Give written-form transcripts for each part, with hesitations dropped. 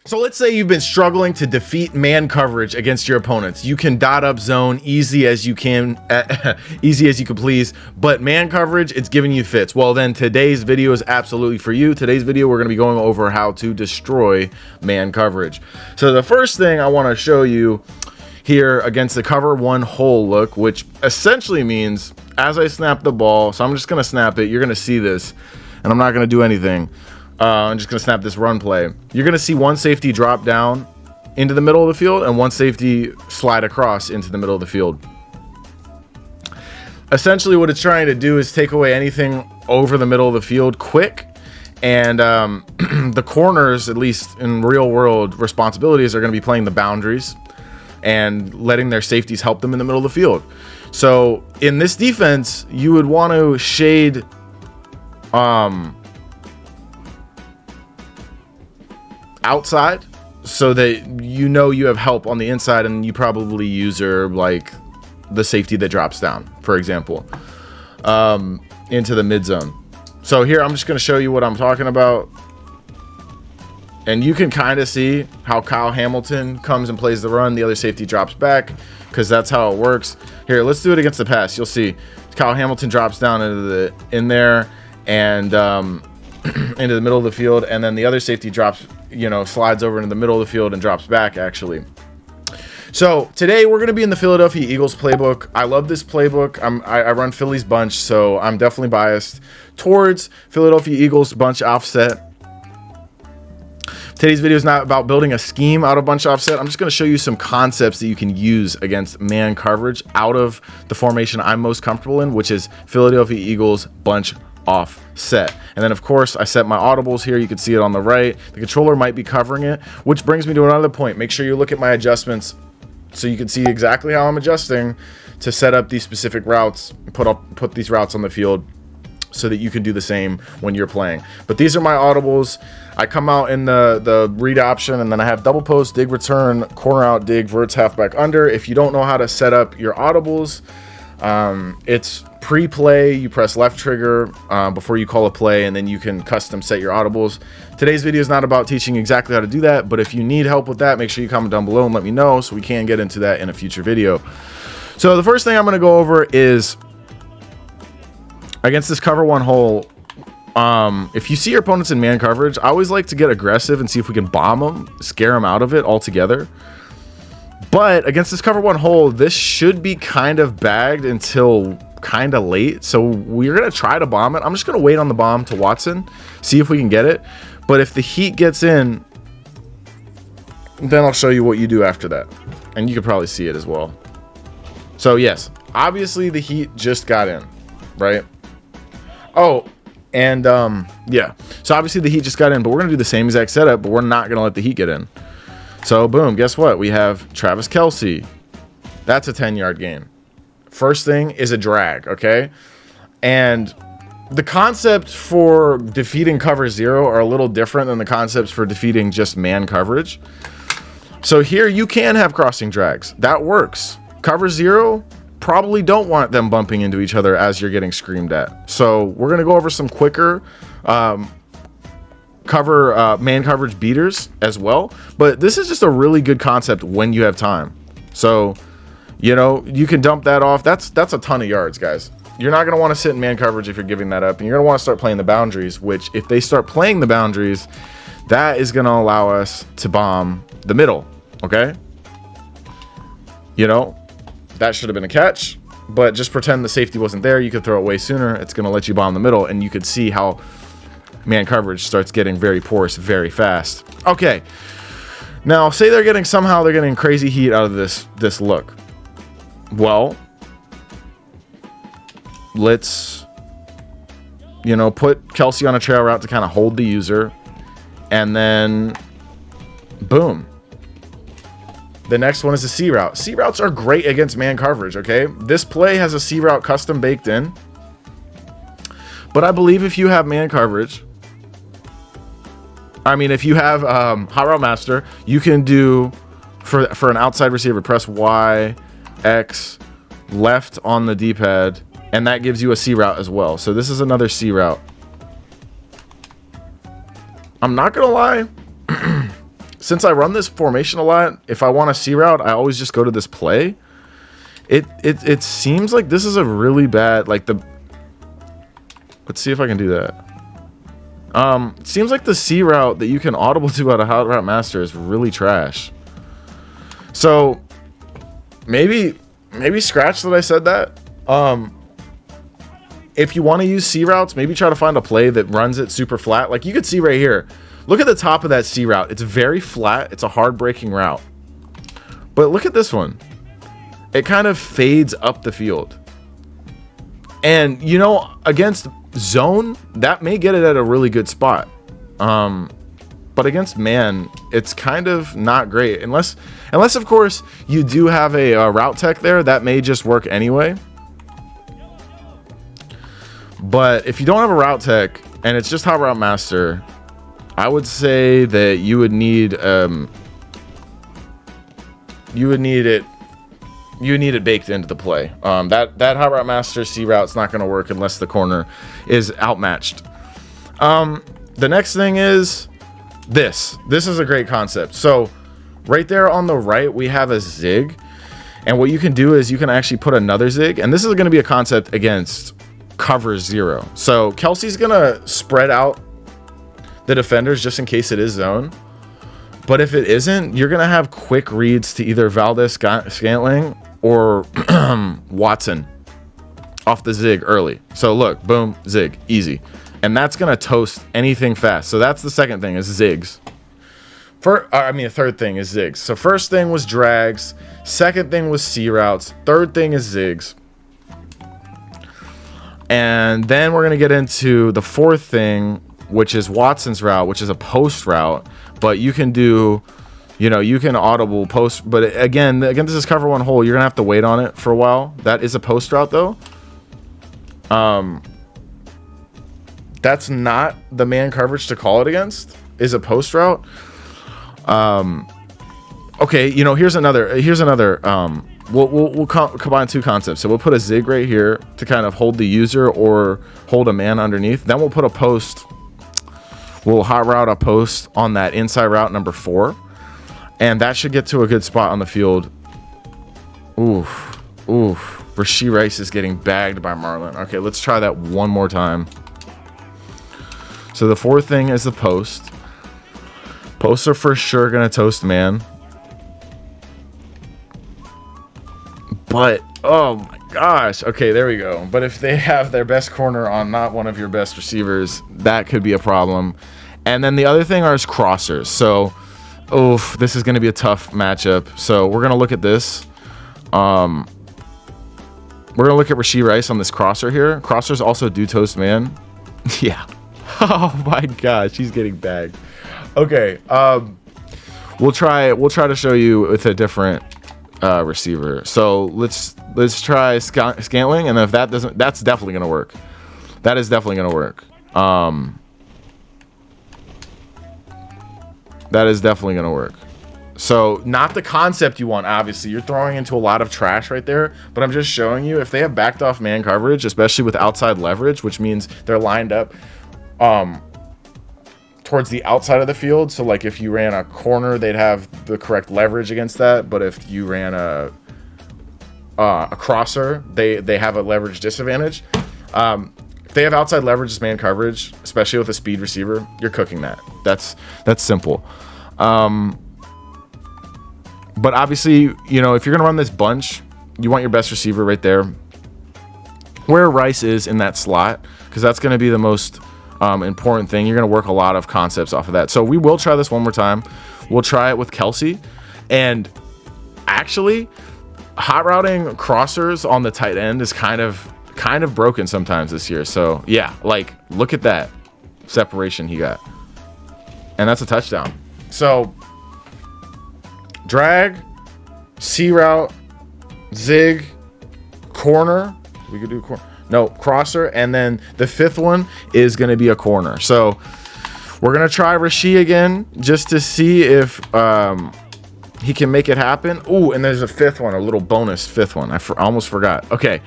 So let's say you've been struggling to defeat man coverage against your opponents. You can dot up zone easy as you can, easy as you can please, but man coverage, it's giving you fits. Well, then today's video is absolutely for you. Today's video, we're gonna be going over how to destroy man coverage. So the first thing I wanna show you here against the cover one hole look, which essentially means as I snap the ball, so I'm just gonna snap it, you're gonna see this, and I'm not gonna do anything. I'm just gonna snap this run play. You're gonna see one safety drop down into the middle of the field and one safety slide across into the middle of the field. Essentially what it's trying to do is take away anything over the middle of the field quick, and the corners, at least in real world responsibilities, are gonna be playing the boundaries and letting their safeties help them in the middle of the field. So in this defense, you would want to shade outside so that you know you have help on the inside, and you probably user like the safety that drops down, for example, into the mid zone. So here I'm just going to show you what I'm talking about, and you can kind of see how Kyle Hamilton comes and plays the run, the other safety drops back, because that's how it works. Here, let's do it against the pass. You'll see Kyle Hamilton drops down in there and into the middle of the field, and then the other safety drops, slides over into the middle of the field and drops back, actually. So today we're going to be in the Philadelphia Eagles playbook. I love this playbook. I run Philly's bunch, so I'm definitely biased towards Philadelphia Eagles bunch offset. Today's video is not about building a scheme out of bunch offset. I'm just going to show you some concepts that you can use against man coverage out of the formation I'm most comfortable in, which is Philadelphia Eagles bunch offset. And then of course I set my audibles here. You can see it on the right. The controller might be covering it, which brings me to another point. Make sure you look at my adjustments so you can see exactly how I'm adjusting to set up these specific routes, put these routes on the field so that you can do the same when you're playing. But these are my audibles. I come out in the read option, and then I have double post, dig return, corner out, dig, verts, halfback under. If you don't know how to set up your audibles, it's pre-play. You press left trigger before you call a play, and then you can custom set your audibles. Today's video is not about teaching exactly how to do that, but if you need help with that, make sure you comment down below and let me know so we can get into that in a future video. So the first thing I'm going to go over is against this cover one hole. If you see your opponents in man coverage, I always like to get aggressive and see if we can bomb them, scare them out of it altogether. But against this cover one hole, this should be kind of bagged until kind of late. So we're going to try to bomb it. I'm just going to wait on the bomb to Watson, see if we can get it. But if the heat gets in, then I'll show you what you do after that. And you can probably see it as well. So yes, obviously the heat just got in, right? Oh, and yeah. So obviously the heat just got in, but we're going to do the same exact setup, but we're not going to let the heat get in. So boom, guess what? We have Travis Kelce. That's a 10-yard gain. First thing is a drag, okay? And the concept for defeating cover zero are a little different than the concepts for defeating just man coverage. So here you can have crossing drags. That works. Cover zero, probably don't want them bumping into each other as you're getting screamed at. So we're going to go over some quicker man coverage beaters as well. But this is just a really good concept when you have time. So, you can dump that off. That's a ton of yards, guys. You're not going to want to sit in man coverage if you're giving that up. And you're going to want to start playing the boundaries, which if they start playing the boundaries, that is going to allow us to bomb the middle. Okay? That should have been a catch, but just pretend the safety wasn't there. You could throw it way sooner. It's going to let you bomb the middle, and you could see how man coverage starts getting very porous very fast. Okay. Now, say they're getting crazy heat out of this look. Well, let's, put Kelce on a trail route to kind of hold the user, and then boom. The next one is a C route. C routes are great against man coverage, okay? This play has a C route custom baked in. But I believe if you have man coverage, if you have Hot Route Master, you can do, for an outside receiver, press Y, X, left on the D-pad, and that gives you a C route as well. So this is another C route. I'm not going to lie. since I run this formation a lot, if I want a C route, I always just go to this play. It seems like this is a really bad, like the, let's see if I can do that. It seems like the C route that you can audible to out of Hot Route Master is really trash. So maybe scratch that I said that. If you want to use C routes, maybe try to find a play that runs it super flat. Like you could see right here. Look at the top of that C route. It's very flat. It's a hard breaking route. But look at this one. It kind of fades up the field. And, you know, against zone, that may get it at a really good spot. But against man, it's kind of not great. Unless of course, you do have a route tech there. That may just work anyway. But if you don't have a route tech, and it's just Hot Route Master, I would say that you would need it baked into the play. That Hot Route Master C route's not going to work unless the corner is outmatched. The next thing is this. This is a great concept. So right there on the right, we have a zig. And what you can do is you can actually put another zig. And this is going to be a concept against cover 0. So Kelsey's going to spread out the defenders just in case it is zone. But if it isn't, you're going to have quick reads to either Valdez-Scantling or Watson off the zig early. So look, boom, zig, easy. And that's going to toast anything fast. So that's the second thing is zigs. The third thing is zigs. So first thing was drags. Second thing was C routes. Third thing is zigs. And then we're going to get into the fourth thing, which is Watson's route, which is a post route. But you can do, you know, you can audible post. But again, this is cover 1 hole. You're going to have to wait on it for a while. That is a post route, though. That's not the man coverage to call it against, is a post route. Okay, you know, here's another, we'll combine two concepts. So we'll put a zig right here to kind of hold the user or hold a man underneath. Then we'll put a post. We'll hot route a post on that inside route number 4. And that should get to a good spot on the field. Oof. Rasheed Rice is getting bagged by Marlon. Okay, let's try that one more time. So the fourth thing is the post. Posts are for sure going to toast man. But, oh my gosh. Okay, there we go. But if they have their best corner on not one of your best receivers, that could be a problem. And then the other thing are crossers. So, this is going to be a tough matchup. So we're going to look at this. We're going to look at Rasheed Rice on this crosser here. Crossers also do toast man. Yeah. Oh my gosh, he's getting bagged. Okay. We'll try to show you with a different receiver. So let's try Scantling, and if that doesn't, that's definitely gonna work. That is definitely gonna work. That is definitely gonna work. So not the concept you want, obviously. You're throwing into a lot of trash right there, but I'm just showing you if they have backed off man coverage, especially with outside leverage, which means they're lined up towards the outside of the field. So like if you ran a corner, they'd have the correct leverage against that. But if you ran a crosser, they have a leverage disadvantage. If they have outside leverage as man coverage, especially with a speed receiver, you're cooking that. That's simple. But obviously, you know, if you're gonna run this bunch, you want your best receiver right there where Rice is in that slot, because that's going to be the most important thing. You're going to work a lot of concepts off of that. So we will try this one more time. We'll try it with Kelsey. And actually, hot routing crossers on the tight end is kind of broken sometimes this year. So yeah, like look at that separation he got. And that's a touchdown. So drag, C route, zig, corner. We could do corner. No, crosser. And then the fifth one is going to be a corner. So we're going to try Rasheed again just to see if he can make it happen. Ooh, and there's a fifth one, a little bonus fifth one. I almost forgot. Okay.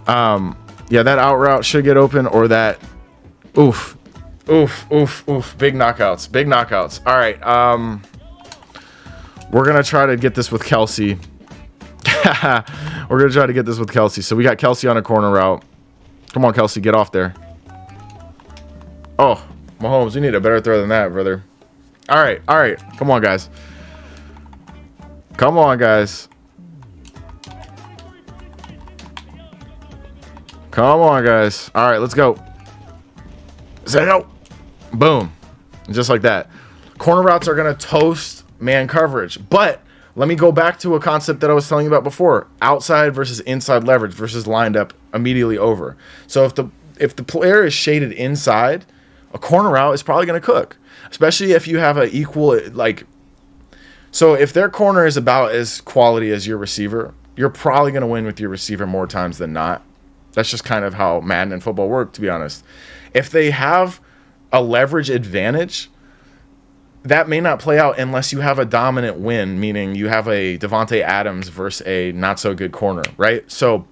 Yeah, that out route should get open, or that. Oof. Big knockouts. All right. We're going to try to get this with Kelsey. We're going to try to get this with Kelsey. So we got Kelsey on a corner route. Come on, Kelsey, get off there. Oh, Mahomes, you need a better throw than that, brother. All right. Come on, guys. Come on, guys. Come on, guys. All right, let's go. Set out. Boom. Just like that. Corner routes are going to toast man coverage. But let me go back to a concept that I was telling you about before. Outside versus inside leverage versus lined up immediately over. So if the player is shaded inside, a corner route is probably going to cook. Especially if you have an equal, like... So if their corner is about as quality as your receiver, you're probably going to win with your receiver more times than not. That's just kind of how Madden and football work, to be honest. If they have a leverage advantage, that may not play out unless you have a dominant win, meaning you have a Devontae Adams versus a not-so-good corner, right? So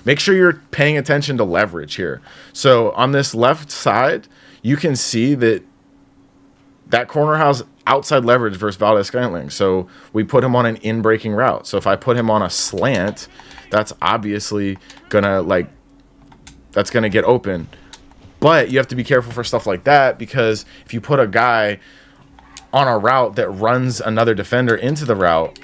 make sure you're paying attention to leverage here. So on this left side, you can see that corner has outside leverage versus Valdez-Scantling. So we put him on an in-breaking route. So if I put him on a slant, that's obviously that's gonna get open. But you have to be careful for stuff like that, because if you put a guy on a route that runs another defender into the route,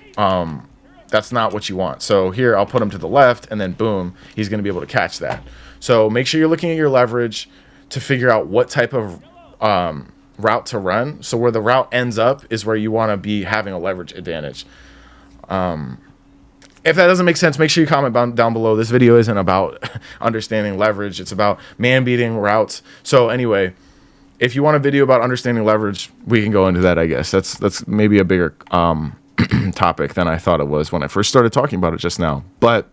that's not what you want. So here I'll put him to the left, and then boom, he's gonna be able to catch that. So make sure you're looking at your leverage to figure out what type of route to run. So where the route ends up is where you want to be having a leverage advantage. If that doesn't make sense, make sure you comment down below. This video isn't about understanding leverage. It's about man-beating routes. So anyway, if you want a video about understanding leverage, we can go into that, I guess. That's maybe a bigger topic than I thought it was when I first started talking about it just now. But,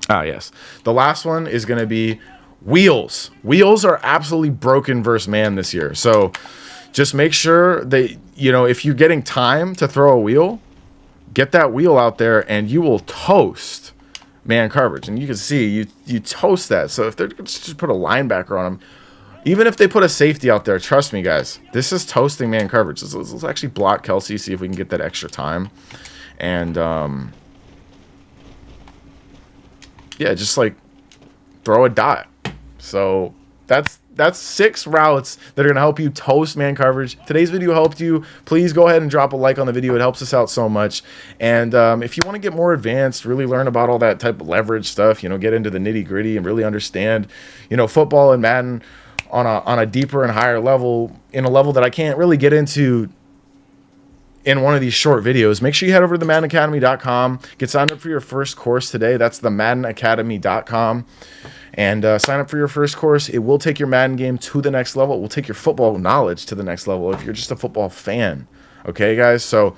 yes. The last one is going to be wheels. Wheels are absolutely broken versus man this year. So just make sure that, if you're getting time to throw a wheel, get that wheel out there and you will toast man coverage. And you can see you toast that. So if they're just put a linebacker on them, even if they put a safety out there, trust me, guys, this is toasting man coverage. Let's actually block Kelsey, see if we can get that extra time. And yeah, just like throw a dot. So that's 6 routes that are going to help you toast man coverage. Today's video helped you. Please go ahead and drop a like on the video. It helps us out so much. And if you want to get more advanced, really learn about all that type of leverage stuff, get into the nitty gritty and really understand, football and Madden on a deeper and higher level, in a level that I can't really get into in one of these short videos, make sure you head over to the MaddenAcademy.com. Get signed up for your first course today. That's the MaddenAcademy.com. And sign up for your first course. It will take your Madden game to the next level. It will take your football knowledge to the next level if you're just a football fan. Okay, guys? So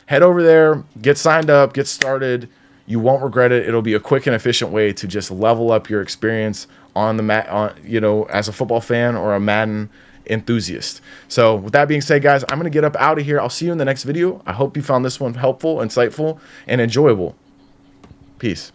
head over there, get signed up, get started. You won't regret it. It'll be a quick and efficient way to just level up your experience on the as a football fan or a Madden enthusiast. So with that being said, guys, I'm going to get up out of here. I'll see you in the next video. I hope you found this one helpful, insightful, and enjoyable. Peace.